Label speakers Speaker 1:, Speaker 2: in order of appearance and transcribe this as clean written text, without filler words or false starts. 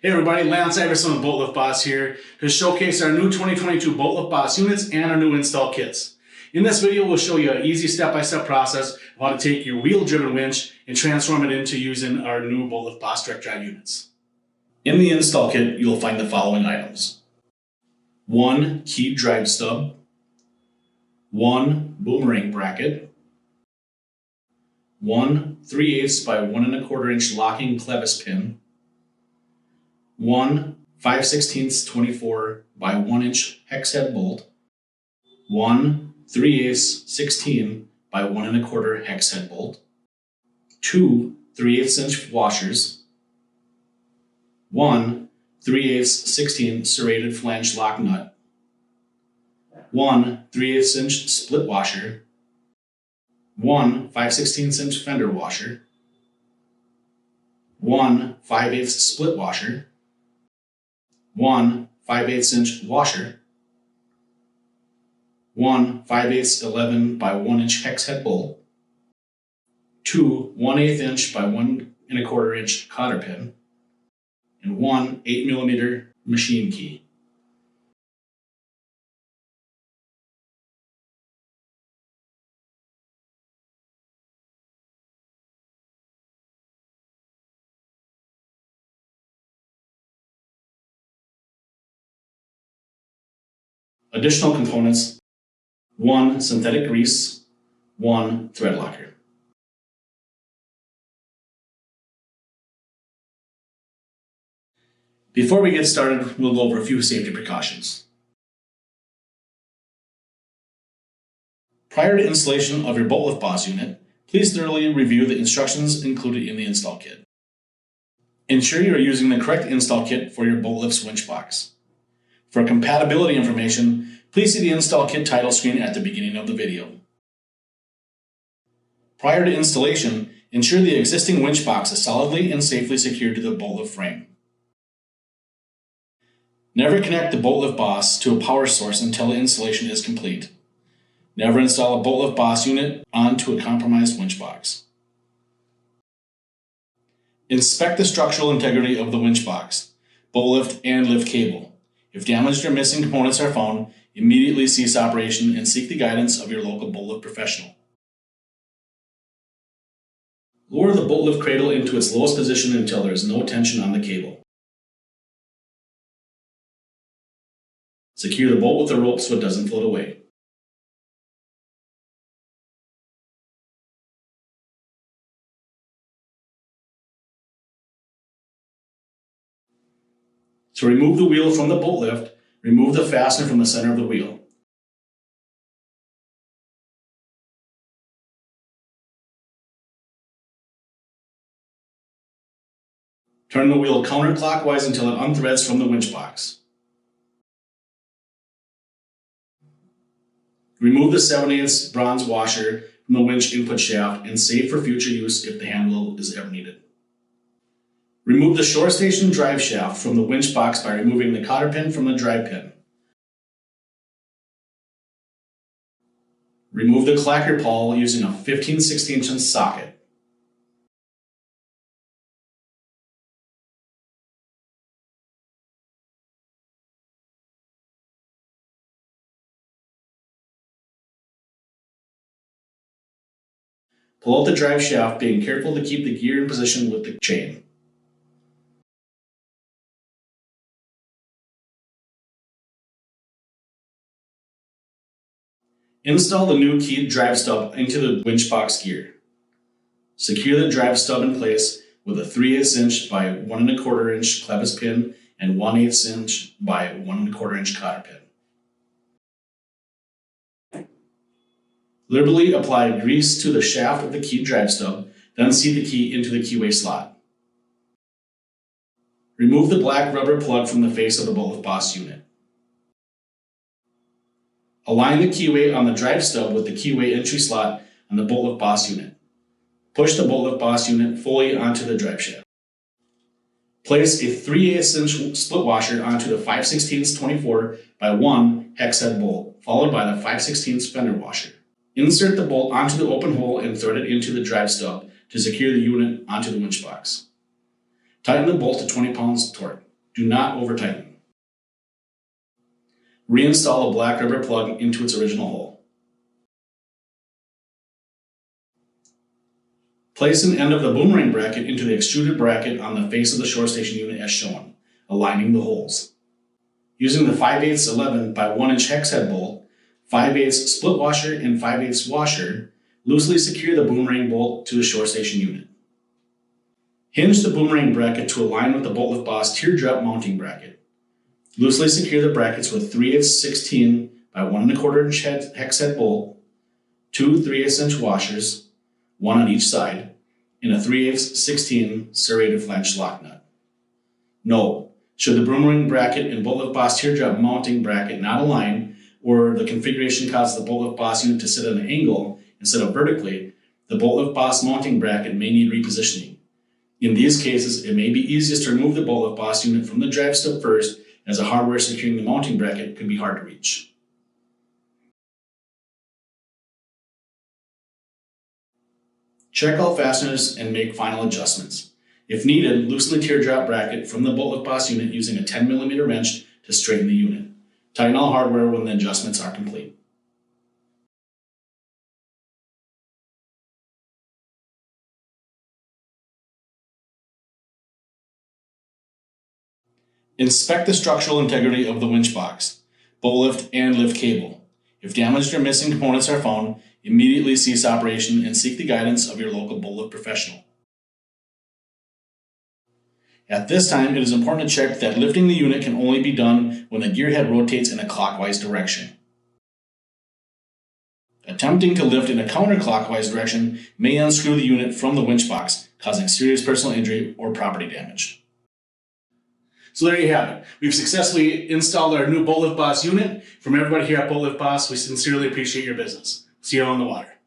Speaker 1: Hey everybody, Lance Iverson with Bolt Lift Boss here to showcase our new 2022 Bolt Lift Boss units and our new install kits. In this video, we'll show you an easy step-by-step process of how to take your wheel-driven winch and transform it into using our new Bolt Lift Boss direct drive units. In the install kit, you'll find the following items. 1 keyed drive stub, 1 boomerang bracket, 1 3/8 by 1 1/4 inch locking clevis pin, 1 5/16 24 by 1 inch hex head bolt, 1 3/8 16 by 1 1/4 hex head bolt, 2 3/8 inch washers, 1 3/8 16 serrated flange lock nut, 1 3/8 inch split washer, 1 5/16 inch fender washer, 1 5/8 split washer, 1 5/8 inch washer, 1 5/8 11 by 1 inch hex head bolt, 2 1/8 inch by 1 1/4 inch cotter pin, and 1 8mm machine key. Additional components: 1 synthetic grease, 1 thread locker. Before we get started, we'll go over a few safety precautions. Prior to installation of your Bolt Lift Boss unit, please thoroughly review the instructions included in the install kit. Ensure you are using the correct install kit for your Bolt Lift's winch box. For compatibility information, please see the install kit title screen at the beginning of the video. Prior to installation, ensure the existing winch box is solidly and safely secured to the Bolt Lift frame. Never connect the Bolt Lift Boss to a power source until the installation is complete. Never install a Bolt Lift Boss unit onto a compromised winch box. Inspect the structural integrity of the winch box, bolt lift, and lift cable. If damaged or missing components are found, immediately cease operation and seek the guidance of your local bolt lift professional. Lower the bolt lift cradle into its lowest position until there is no tension on the cable. Secure the bolt with the rope so it doesn't float away. To remove the wheel from the bolt lift, remove the fastener from the center of the wheel. Turn the wheel counterclockwise until it unthreads from the winch box. Remove the 7/8 bronze washer from the winch input shaft and save for future use if the handle is ever needed. Remove the shore station drive shaft from the winch box by removing the cotter pin from the drive pin. Remove the clacker pawl using a 15/16 inch socket. Pull out the drive shaft, being careful to keep the gear in position with the chain. Install the new keyed drive stub into the winch box gear. Secure the drive stub in place with a 3/8 inch by 1 1/4 inch clevis pin and 1/8 inch by 1 1/4 inch cotter pin. Liberally apply grease to the shaft of the keyed drive stub, then seat the key into the keyway slot. Remove the black rubber plug from the face of the Bolt Lift Boss unit. Align the keyway on the drive stub with the keyway entry slot on the Bolt Lift Boss unit. Push the Bolt Lift Boss unit fully onto the drive shaft. Place a 3/8 inch split washer onto the 5/16 24 by 1 hex head bolt, followed by the 5/16 fender washer. Insert the bolt onto the open hole and thread it into the drive stub to secure the unit onto the winch box. Tighten the bolt to 20 pounds torque. Do not over-tighten. Reinstall a black rubber plug into its original hole. Place an end of the boomerang bracket into the extruded bracket on the face of the shore station unit as shown, aligning the holes. Using the 5/8 11 by 1 inch hex head bolt, 5/8 split washer and 5/8 washer, loosely secure the boomerang bolt to the shore station unit. Hinge the boomerang bracket to align with the Bolt Lift Boss teardrop mounting bracket. Loosely secure the brackets with 3/8 16 by 1 1/4 inch hex head bolt, 2 3/8 inch washers, 1 on each side, and a 3/8 16 serrated flange lock nut. Note: should the boomerang bracket and Bolt Lift Boss teardrop mounting bracket not align, or the configuration causes the Bolt Lift Boss unit to sit at an angle instead of vertically, the Bolt Lift Boss mounting bracket may need repositioning. In these cases, it may be easiest to remove the Bolt Lift Boss unit from the drive step first, as the hardware securing the mounting bracket can be hard to reach. Check all fasteners and make final adjustments. If needed, loosen the teardrop bracket from the Bolt Lift Boss unit using a 10mm wrench to straighten the unit. Tighten all hardware when the adjustments are complete. Inspect the structural integrity of the winch box, bolt lift, and lift cable. If damaged or missing components are found, immediately cease operation and seek the guidance of your local bolt lift professional. At this time, it is important to check that lifting the unit can only be done when the gear head rotates in a clockwise direction. Attempting to lift in a counterclockwise direction may unscrew the unit from the winch box, causing serious personal injury or property damage. So there you have it. We've successfully installed our new Bolt Lift Boss unit. From everybody here at Bolt Lift Boss, we sincerely appreciate your business. See you on the water.